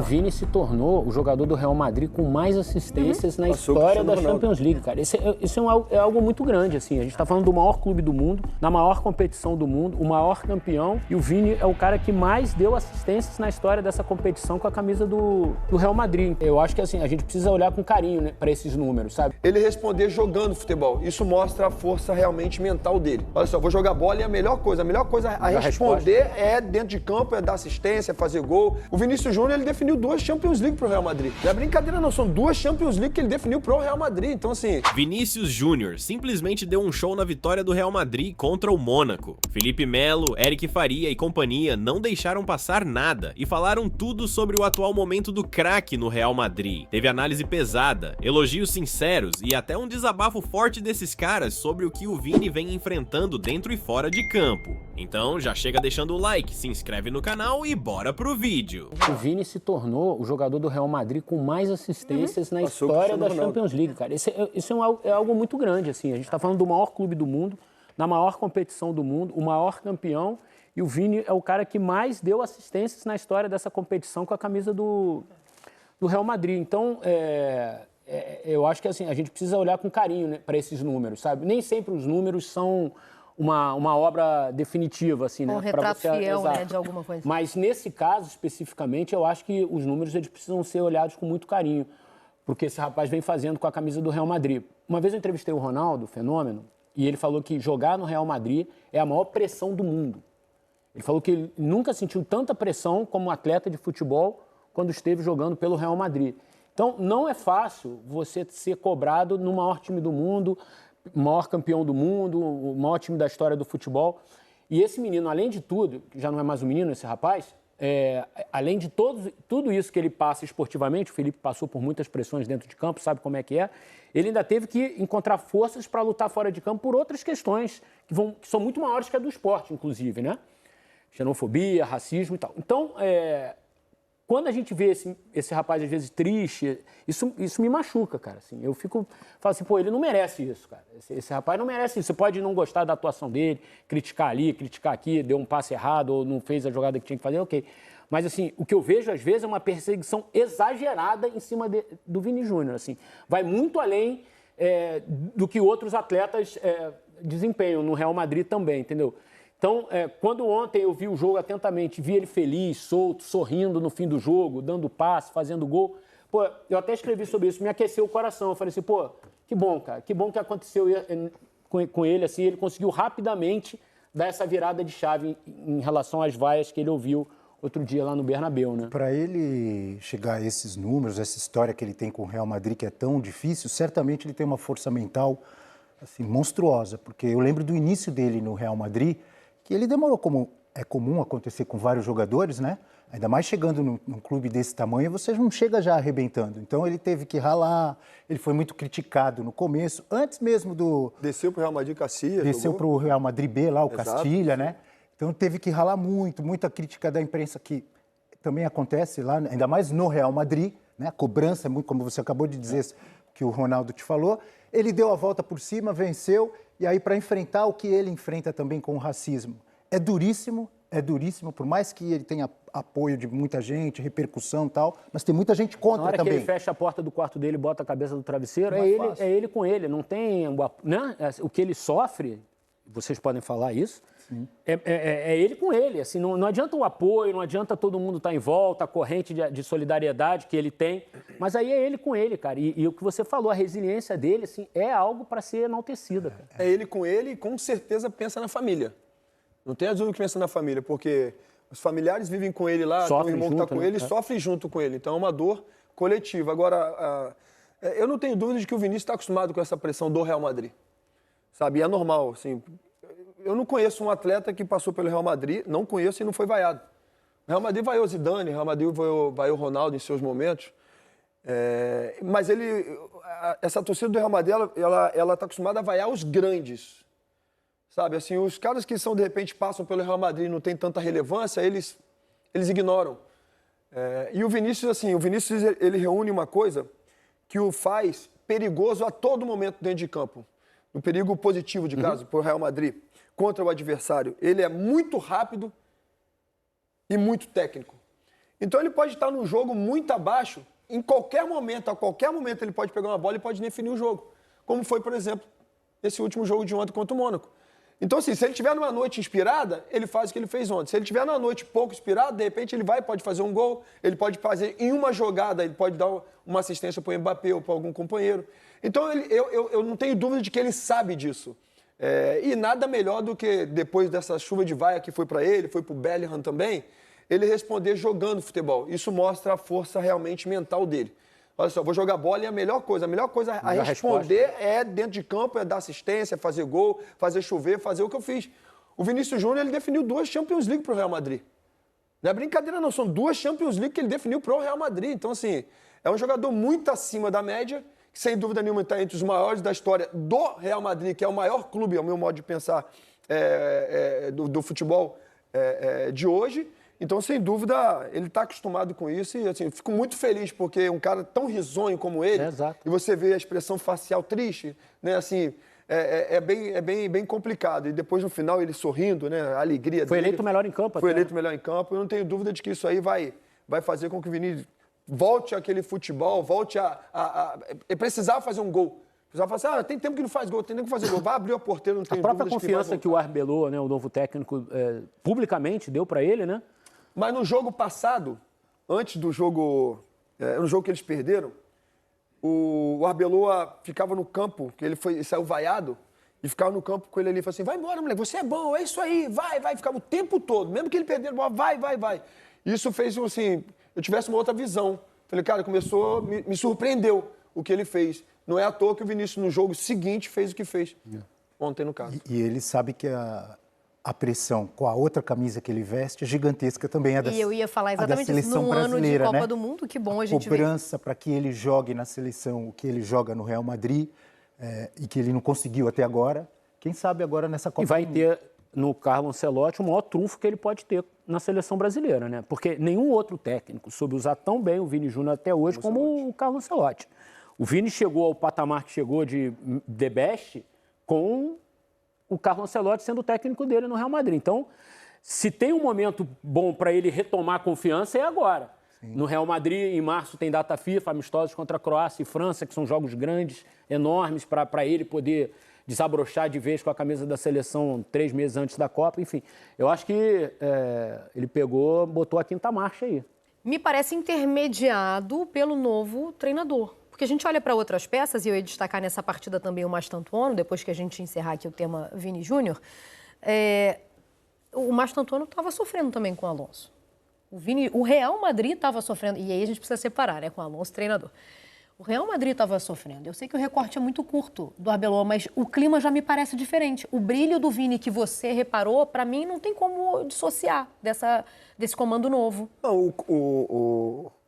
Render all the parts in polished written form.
Vini se tornou o jogador do Real Madrid com mais assistências na história da Champions League, cara. Isso é algo muito grande, assim. A gente tá falando do maior clube do mundo, na maior competição do mundo, o maior campeão, e o Vini é o cara que mais deu assistências na história dessa competição com a camisa do Real Madrid. Eu acho que, assim, a gente precisa olhar com carinho, né, para esses números, sabe? Ele responder jogando futebol. Isso mostra a força realmente mental dele. Olha só, vou jogar bola e a melhor coisa a responder é dentro de campo, é dar assistência, é fazer gol. O Vinícius Júnior, ele definiu 2 Champions League pro Real Madrid. Não é brincadeira não, são 2 Champions League que ele definiu pro Real Madrid. Então, assim... Vinícius Júnior simplesmente deu um show na vitória do Real Madrid contra o Mônaco. Felipe Melo, Eric Faria e companhia não deixaram passar nada e falaram tudo sobre o atual momento do craque no Real Madrid. Teve análise pesada, elogios sinceros e até um desabafo forte desses caras sobre o que o Vini vem enfrentando dentro e fora de campo. Então já chega deixando o like, se inscreve no canal e bora pro vídeo. O Vini se tornou o jogador do Real Madrid com mais assistências na história da Champions League, cara. Isso é algo muito grande, assim. A gente tá falando do maior clube do mundo, na maior competição do mundo, o maior campeão, e o Vini é o cara que mais deu assistências na história dessa competição com a camisa do Real Madrid. Então, eu acho que, assim, a gente precisa olhar com carinho, né, para esses números, sabe? Nem sempre os números são uma obra definitiva, assim, né? Um retrato fiel, né, de alguma coisa. Mas nesse caso, especificamente, eu acho que os números eles precisam ser olhados com muito carinho, porque esse rapaz vem fazendo com a camisa do Real Madrid. Uma vez eu entrevistei o Ronaldo, Fenômeno, e ele falou que jogar no Real Madrid é a maior pressão do mundo. Ele falou que ele nunca sentiu tanta pressão como atleta de futebol quando esteve jogando pelo Real Madrid. Então, não é fácil você ser cobrado no maior time do mundo, o maior campeão do mundo, o maior time da história do futebol. E esse menino, além de tudo, já não é mais um menino, esse rapaz, além de tudo isso que ele passa esportivamente, o Felipe passou por muitas pressões dentro de campo, sabe como é que é, ele ainda teve que encontrar forças para lutar fora de campo por outras questões que são muito maiores que a do esporte, inclusive, né? Xenofobia, racismo e tal. Então, quando a gente vê esse rapaz, às vezes, triste, isso me machuca, cara. Assim, eu falo assim, pô, ele não merece isso, cara. Esse rapaz não merece isso. Você pode não gostar da atuação dele, criticar ali, criticar aqui, deu um passe errado ou não fez a jogada que tinha que fazer, ok. Mas, assim, o que eu vejo, às vezes, é uma perseguição exagerada em cima do Vini Júnior, assim. Vai muito além do que outros atletas desempenham no Real Madrid também, entendeu? Então, quando ontem eu vi o jogo atentamente, vi ele feliz, solto, sorrindo no fim do jogo, dando passe, fazendo gol, pô, eu até escrevi sobre isso, me aqueceu o coração. Eu falei assim, pô, que bom, cara, que bom que aconteceu com ele, assim, ele conseguiu rapidamente dar essa virada de chave em relação às vaias que ele ouviu outro dia lá no Bernabéu, né? Para ele chegar a esses números, essa história que ele tem com o Real Madrid, que é tão difícil, certamente ele tem uma força mental, assim, monstruosa, porque eu lembro do início dele no Real Madrid, que ele demorou, como é comum acontecer com vários jogadores, né? Ainda mais chegando num clube desse tamanho, você não chega já arrebentando. Então ele teve que ralar, ele foi muito criticado no começo, antes mesmo do... Desceu para o Real Madrid Castilla. Desceu para o Real Madrid B, lá, o Exato. Castilha, né? Então teve que ralar muita crítica da imprensa, que também acontece lá, ainda mais no Real Madrid, né? A cobrança, muito como você acabou de dizer, que o Ronaldo te falou. Ele deu a volta por cima, venceu, e aí para enfrentar o que ele enfrenta também com o racismo. É duríssimo, por mais que ele tenha apoio de muita gente, repercussão e tal, mas tem muita gente contra também. Na hora também. que ele fecha a porta do quarto dele e bota a cabeça do travesseiro, é ele com ele, não tem... Né? O que ele sofre, vocês podem falar isso, é ele com ele, assim, não adianta o apoio, não adianta todo mundo estar em volta, a corrente de solidariedade que ele tem, mas aí é ele com ele, cara, e o que você falou, a resiliência dele, assim, é algo para ser enaltecida, cara. É ele com ele e com certeza pensa na família. Não tem dúvida que pensa na família, porque os familiares vivem com ele lá, o irmão que está com ele, sofre junto com ele, então é uma dor coletiva. Agora, eu não tenho dúvida de que o Vinícius está acostumado com essa pressão do Real Madrid, sabe, e é normal, assim... Eu não conheço um atleta que passou pelo Real Madrid, não conheço e não foi vaiado. O Real Madrid vaiou Zidane, o Real Madrid vaiou Ronaldo em seus momentos. Mas essa torcida do Real Madrid, ela está acostumada a vaiar os grandes. Sabe, assim, os caras que de repente passam pelo Real Madrid e não tem tanta relevância, eles ignoram. E o Vinícius, assim, ele reúne uma coisa que o faz perigoso a todo momento dentro de campo. No perigo positivo, de caso, para o Real Madrid, contra o adversário. Ele é muito rápido e muito técnico. Então ele pode estar num jogo muito abaixo, em qualquer momento, a qualquer momento ele pode pegar uma bola e pode definir o jogo. Como foi, por exemplo, esse último jogo de ontem contra o Mônaco. Então, assim, se ele tiver numa noite inspirada, ele faz o que ele fez ontem. Se ele tiver numa noite pouco inspirada, de repente ele pode fazer um gol, ele pode fazer em uma jogada, ele pode dar uma assistência para o Mbappé ou para algum companheiro. Então, eu não tenho dúvida de que ele sabe disso. E nada melhor do que, depois dessa chuva de vaia que foi para ele, foi para o Bellingham também, ele responder jogando futebol. Isso mostra a força realmente mental dele. Olha só, vou jogar bola e a melhor coisa a responder é dentro de campo, é dar assistência, fazer gol, fazer chover, fazer o que eu fiz. O Vinícius Júnior, ele definiu 2 Champions League para o Real Madrid. Não é brincadeira não, são 2 Champions League que ele definiu para o Real Madrid. Então, assim, é um jogador muito acima da média, que sem dúvida nenhuma está entre os maiores da história do Real Madrid, que é o maior clube, ao meu modo de pensar, do futebol de hoje. Então, sem dúvida, ele está acostumado com isso e, assim, fico muito feliz porque um cara tão risonho como ele, e você vê a expressão facial triste, né, assim, é bem complicado. E depois, no final, ele sorrindo, né, a alegria dele. Foi eleito o melhor em campo. Foi eleito o melhor em campo. Eu não tenho dúvida de que isso aí vai fazer com que o Vinícius volte àquele futebol, volte a precisar fazer um gol. Precisava falar assim, tem tempo que não faz gol, tem tempo que fazer gol. Vai abrir a porteira, não tem dúvida. A própria confiança que o Arbeloa, né, o novo técnico, publicamente deu para ele, né? Mas no jogo passado, antes do jogo, no jogo que eles perderam, o Arbeloa ficava no campo, que ele saiu vaiado, e ficava no campo com ele ali e falou assim, vai embora, moleque, você é bom, é isso aí, vai. Ficava o tempo todo, mesmo que ele perdesse a bola, vai. Isso fez, assim, eu tivesse uma outra visão. Falei, cara, me surpreendeu o que ele fez. Não é à toa que o Vinícius, no jogo seguinte, fez o que fez. Ontem, no caso. E ele sabe que a pressão com a outra camisa que ele veste é gigantesca também. E eu ia falar exatamente isso, num ano de Copa do Mundo, que bom a gente ver. Cobrança para que ele jogue na seleção o que ele joga no Real Madrid e que ele não conseguiu até agora. Quem sabe agora nessa Copa do Mundo. E vai ter no Carlo Ancelotti o maior trunfo que ele pode ter na seleção brasileira, né? Porque nenhum outro técnico soube usar tão bem o Vini Júnior até hoje como o Carlo Ancelotti. O Vini chegou ao patamar que chegou de The Best com o Carlo Ancelotti sendo o técnico dele no Real Madrid. Então, se tem um momento bom para ele retomar a confiança, é agora. Sim. No Real Madrid, em março, tem data FIFA, amistosos contra a Croácia e França, que são jogos grandes, enormes, para ele poder desabrochar de vez com a camisa da seleção 3 meses antes da Copa. Enfim, eu acho que ele botou a 5ª marcha aí. Me parece intermediado pelo novo treinador. Porque a gente olha para outras peças, e eu ia destacar nessa partida também o Mastantuono, depois que a gente encerrar aqui o tema Vini Júnior, o Mastantuono estava sofrendo também com o Alonso. O Real Madrid estava sofrendo, e aí a gente precisa separar, né, com o Alonso, treinador. O Real Madrid estava sofrendo. Eu sei que o recorte é muito curto do Arbeloa, mas o clima já me parece diferente. O brilho do Vini que você reparou, para mim, não tem como dissociar desse comando novo. Não,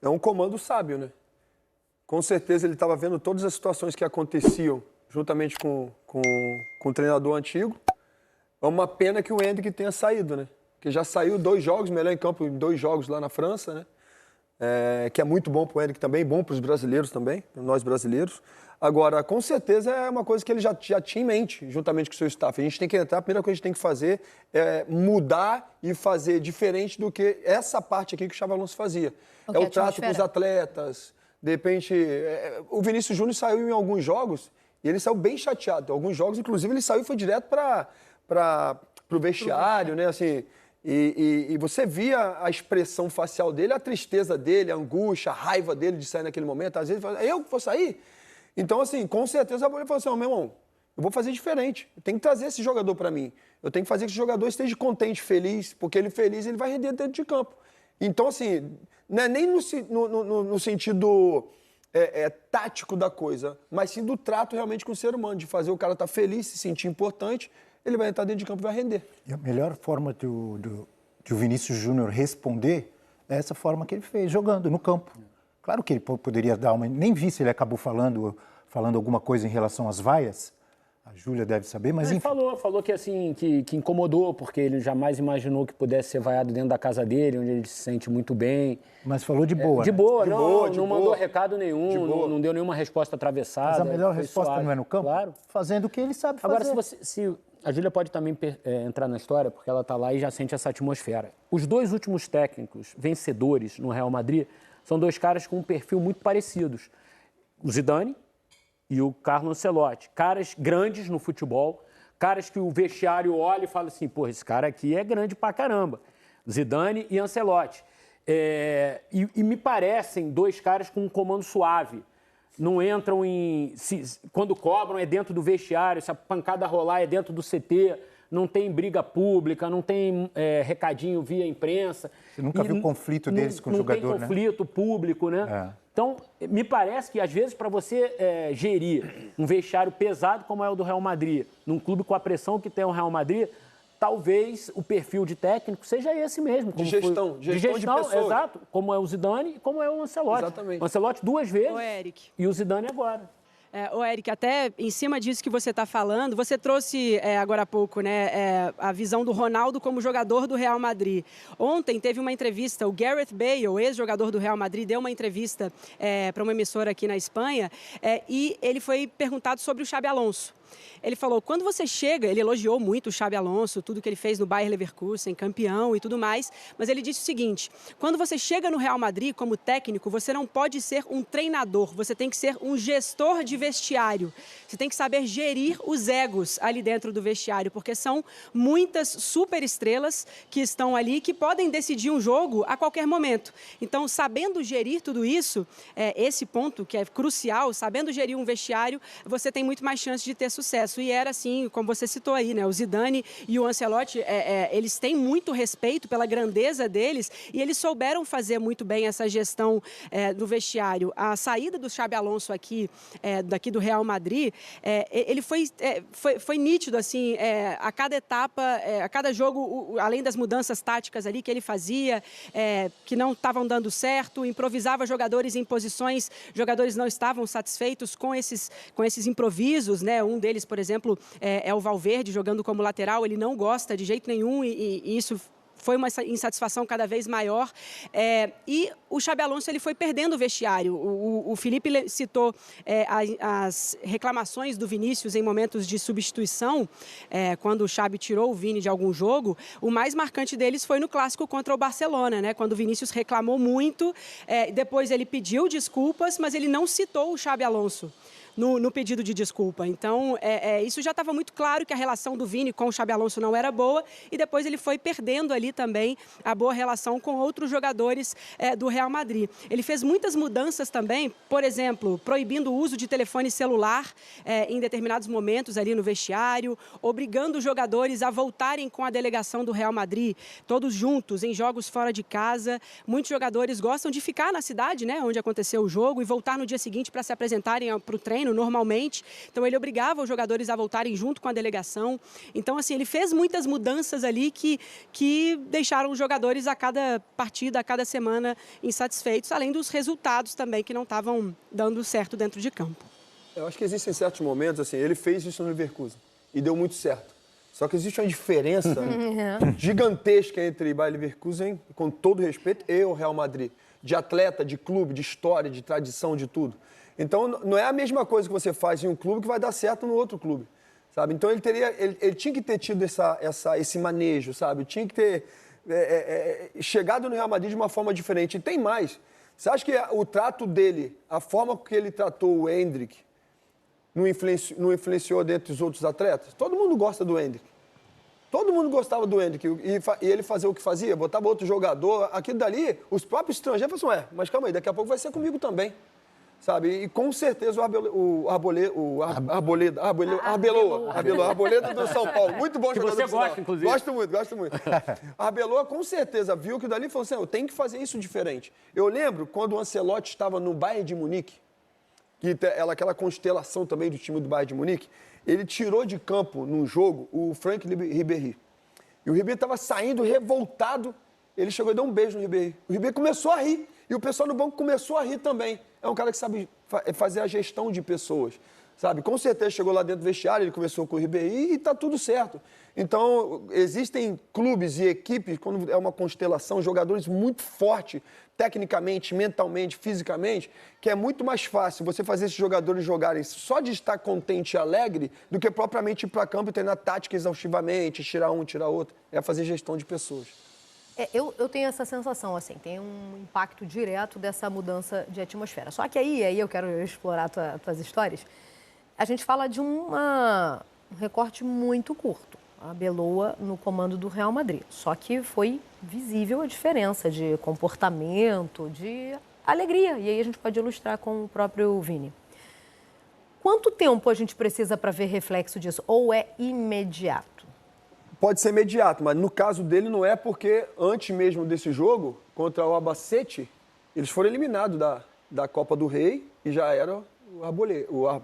é um comando sábio, né? Com certeza ele estava vendo todas as situações que aconteciam juntamente com o treinador antigo. É uma pena que o Endrick tenha saído, né? Porque já saiu 2 jogos, melhor em campo em 2 jogos lá na França, né? Que é muito bom para o Endrick também, bom para os brasileiros também, nós brasileiros. Agora, com certeza é uma coisa que ele já tinha em mente, juntamente com o seu staff. A gente tem que entrar, a primeira coisa que a gente tem que fazer é mudar e fazer diferente do que essa parte aqui que o Xabi Alonso fazia. É o trato com os atletas. De repente, o Vinícius Júnior saiu em alguns jogos e ele saiu bem chateado. Em alguns jogos, inclusive, ele saiu e foi direto para o vestiário, né? Assim, e você via a expressão facial dele, a tristeza dele, a angústia, a raiva dele de sair naquele momento. Às vezes ele fala, eu que vou sair? Então, assim, com certeza ele falou assim, meu irmão, eu vou fazer diferente. Eu tenho que trazer esse jogador para mim. Eu tenho que fazer que esse jogador esteja contente, feliz, porque ele feliz, ele vai render dentro de campo. Então, assim, não é nem no sentido tático da coisa, mas sim do trato realmente com o ser humano, de fazer o cara estar feliz, se sentir importante, ele vai entrar dentro de campo e vai render. E a melhor forma de o Vinícius Júnior responder é essa forma que ele fez, jogando no campo. Claro que ele poderia dar uma... Nem vi se ele acabou falando alguma coisa em relação às vaias. A Júlia deve saber, mas ele enfim. Falou que, assim, que incomodou, porque ele jamais imaginou que pudesse ser vaiado dentro da casa dele, onde ele se sente muito bem. Mas falou de boa, De né? boa, não mandou recado nenhum, não deu nenhuma resposta atravessada. Mas a melhor resposta não é no campo? Claro. Fazendo o que ele sabe fazer. Agora, se A Júlia pode também entrar na história, porque ela está lá e já sente essa atmosfera. Os 2 últimos técnicos vencedores no Real Madrid são 2 caras com um perfil muito parecidos. O Zidane e o Carlo Ancelotti. Caras grandes no futebol, caras que o vestiário olha e fala assim, pô, esse cara aqui é grande pra caramba. Zidane e Ancelotti. E me parecem 2 caras com um comando suave. Não entram quando cobram é dentro do vestiário, se a pancada rolar é dentro do CT, não tem briga pública, não tem recadinho via imprensa. Você nunca viu conflito deles com o jogador, né? Não tem conflito público, né? Então, me parece que, às vezes, para você gerir um vestiário pesado como é o do Real Madrid, num clube com a pressão que tem o Real Madrid, talvez o perfil de técnico seja esse mesmo. De gestão de pessoas. Exato, como é o Zidane e como é o Ancelotti. Exatamente. O Ancelotti 2 vezes Eric. E o Zidane agora. Eric, até em cima disso que você está falando, você trouxe agora há pouco, né, a visão do Ronaldo como jogador do Real Madrid. Ontem teve uma entrevista, o Gareth Bale, ex-jogador do Real Madrid, deu uma entrevista para uma emissora aqui na Espanha e ele foi perguntado sobre o Xabi Alonso. Ele falou, quando você chega, ele elogiou muito o Xabi Alonso, tudo que ele fez no Bayer Leverkusen, campeão e tudo mais, mas ele disse o seguinte, quando você chega no Real Madrid como técnico, você não pode ser um treinador, você tem que ser um gestor de vestiário. Você tem que saber gerir os egos ali dentro do vestiário, porque são muitas superestrelas que estão ali, que podem decidir um jogo a qualquer momento. Então, sabendo gerir tudo isso, esse ponto que é crucial, sabendo gerir um vestiário, você tem muito mais chance de ter sucesso. E era assim, como você citou aí, né? O Zidane e o Ancelotti, eles têm muito respeito pela grandeza deles e eles souberam fazer muito bem essa gestão do vestiário. A saída do Xabi Alonso daqui do Real Madrid, ele foi nítido, assim, a cada etapa, a cada jogo, além das mudanças táticas ali que ele fazia, que não estavam dando certo, improvisava jogadores em posições, jogadores não estavam satisfeitos com esses improvisos, né? Um deles, por exemplo, é o Valverde jogando como lateral, ele não gosta de jeito nenhum e isso foi uma insatisfação cada vez maior. E o Xabi Alonso ele foi perdendo o vestiário. O Felipe citou as reclamações do Vinícius em momentos de substituição, quando o Xabi tirou o Vini de algum jogo. O mais marcante deles foi no clássico contra o Barcelona, né? Quando o Vinícius reclamou muito, depois ele pediu desculpas, mas ele não citou o Xabi Alonso no pedido de desculpa. Então, isso já estava muito claro que a relação do Vini com o Xabi Alonso não era boa e depois ele foi perdendo ali também a boa relação com outros jogadores do Real Madrid. Ele fez muitas mudanças também, por exemplo, proibindo o uso de telefone celular em determinados momentos ali no vestiário, obrigando os jogadores a voltarem com a delegação do Real Madrid, todos juntos, em jogos fora de casa. Muitos jogadores gostam de ficar na cidade, né, onde aconteceu o jogo e voltar no dia seguinte para se apresentarem para o treino normalmente. Então, ele obrigava os jogadores a voltarem junto com a delegação. Então, assim, ele fez muitas mudanças ali que deixaram os jogadores a cada partida, a cada semana insatisfeitos, além dos resultados também que não estavam dando certo dentro de campo. Eu acho que existem certos momentos, assim, ele fez isso no Leverkusen e deu muito certo. Só que existe uma diferença gigantesca entre Bayer Leverkusen, com todo respeito, e o Real Madrid. De atleta, de clube, de história, de tradição, de tudo. Então, não é a mesma coisa que você faz em um clube que vai dar certo no outro clube, sabe? Então, ele tinha que ter tido esse manejo, sabe? Tinha que ter chegado no Real Madrid de uma forma diferente. E tem mais. Você acha que o trato dele, a forma que ele tratou o Endrick, não influenciou dentro dos outros atletas? Todo mundo gosta do Endrick. Todo mundo gostava do Endrick. E ele fazia o que fazia, botava outro jogador. Aquilo dali, os próprios estrangeiros falaram, mas calma aí, daqui a pouco vai ser comigo também. Sabe? E com certeza o Arbeloa do São Paulo. Muito bom jogador. Que você gosta, inclusive. Gosto muito. A Arbeloa com certeza viu que dali e falou assim, eu tenho que fazer isso diferente. Eu lembro quando o Ancelotti estava no Bayern de Munique, aquela constelação também do time do Bayern de Munique, ele tirou de campo num jogo o Franck Ribéry. E o Ribéry estava saindo revoltado, ele chegou e deu um beijo no Ribéry. O Ribéry começou a rir. E o pessoal no banco começou a rir também. É um cara que sabe fazer a gestão de pessoas. sabe? Com certeza chegou lá dentro do vestiário, ele conversou com o Ribéry e tá tudo certo. Então, existem clubes e equipes, quando é uma constelação, jogadores muito fortes, tecnicamente, mentalmente, fisicamente, que é muito mais fácil você fazer esses jogadores jogarem só de estar contente e alegre do que propriamente ir para campo e treinar tática exaustivamente, tirar um, tirar outro. É fazer gestão de pessoas. Eu tenho essa sensação, assim, tem um impacto direto dessa mudança de atmosfera. Só que aí eu quero explorar tuas histórias. A gente fala de um recorte muito curto. A Arbeloa no comando do Real Madrid. Só que foi visível a diferença de comportamento, de alegria. E aí a gente pode ilustrar com o próprio Vini. Quanto tempo a gente precisa para ver reflexo disso? Ou é imediato? Pode ser imediato, mas no caso dele não é, porque antes mesmo desse jogo, contra o Albacete, eles foram eliminados da Copa do Rei e já era o Arbeloa,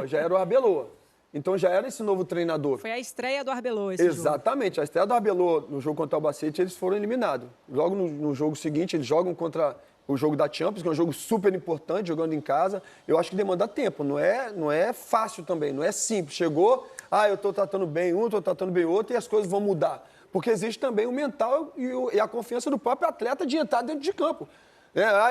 já era o Arbeloa. Então já era esse novo treinador. Foi a estreia do Arbeloa esse jogo. Exatamente, a estreia do Arbeloa no jogo contra o Albacete, eles foram eliminados. Logo no jogo seguinte, eles jogam contra o jogo da Champions, que é um jogo super importante, jogando em casa. Eu acho que demanda tempo, não é fácil também, não é simples. Chegou, eu estou tratando bem um, estou tratando bem outro e as coisas vão mudar. Porque existe também o mental e a confiança do próprio atleta de entrar dentro de campo.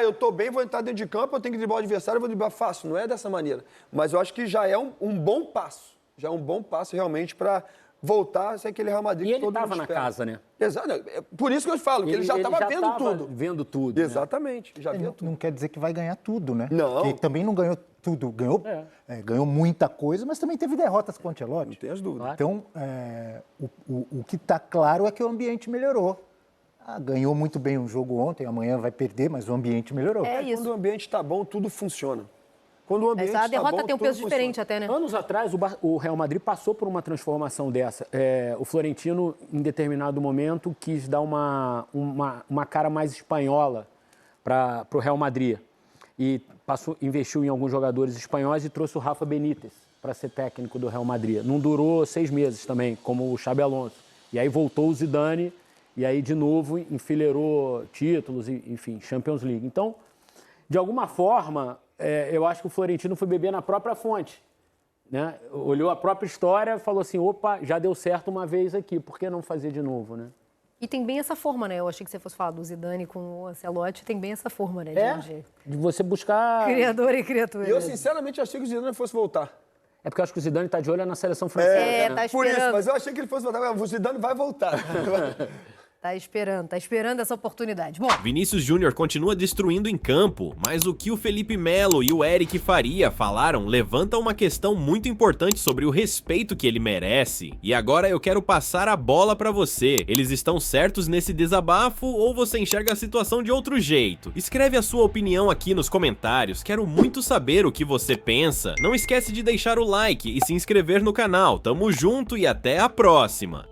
Eu estou bem, vou entrar dentro de campo, eu tenho que driblar o adversário, eu vou driblar fácil. Não é dessa maneira. Mas eu acho que já é um bom passo. Já é um bom passo realmente para voltar a ser aquele Real Madrid que todo mundo espera. E ele estava na casa, né? Exato. Por isso que eu falo, que ele já estava vendo tudo. Vendo tudo. Exatamente, já via tudo. Não quer dizer que vai ganhar tudo, né? Não. Porque também não ganhou tudo. Ganhou muita coisa, mas também teve derrotas com o Ancelotti. Não tem as dúvidas. Então, o que está claro é que o ambiente melhorou. Ganhou muito bem um jogo ontem, amanhã vai perder, mas o ambiente melhorou. Quando o ambiente está bom, tudo funciona. Quando o ambiente a derrota tem um peso diferente até, né? Anos atrás, o Real Madrid passou por uma transformação dessa. O Florentino, em determinado momento, quis dar uma cara mais espanhola para o Real Madrid. E investiu em alguns jogadores espanhóis e trouxe o Rafa Benítez para ser técnico do Real Madrid. Não durou 6 meses também, como o Xabi Alonso. E aí voltou o Zidane e aí, de novo, enfileirou títulos, enfim, Champions League. Então, de alguma forma, eu acho que o Florentino foi beber na própria fonte, né? Olhou a própria história e falou assim, opa, já deu certo uma vez aqui, por que não fazer de novo, né? E tem bem essa forma, né? Eu achei que você fosse falar do Zidane com o Ancelotti, tem bem essa forma, né? De você buscar... Criador e criatura. E eu, sinceramente, achei que o Zidane fosse voltar. É porque eu acho que o Zidane está de olho na seleção francesa. Né? Tá esperando. Por isso, mas eu achei que ele fosse voltar. O Zidane vai voltar. Tá esperando essa oportunidade. Bom, Vinícius Júnior continua destruindo em campo, mas o que o Felipe Melo e o Eric Faria falaram levanta uma questão muito importante sobre o respeito que ele merece. E agora eu quero passar a bola pra você. Eles estão certos nesse desabafo ou você enxerga a situação de outro jeito? Escreve a sua opinião aqui nos comentários, quero muito saber o que você pensa. Não esquece de deixar o like e se inscrever no canal. Tamo junto e até a próxima!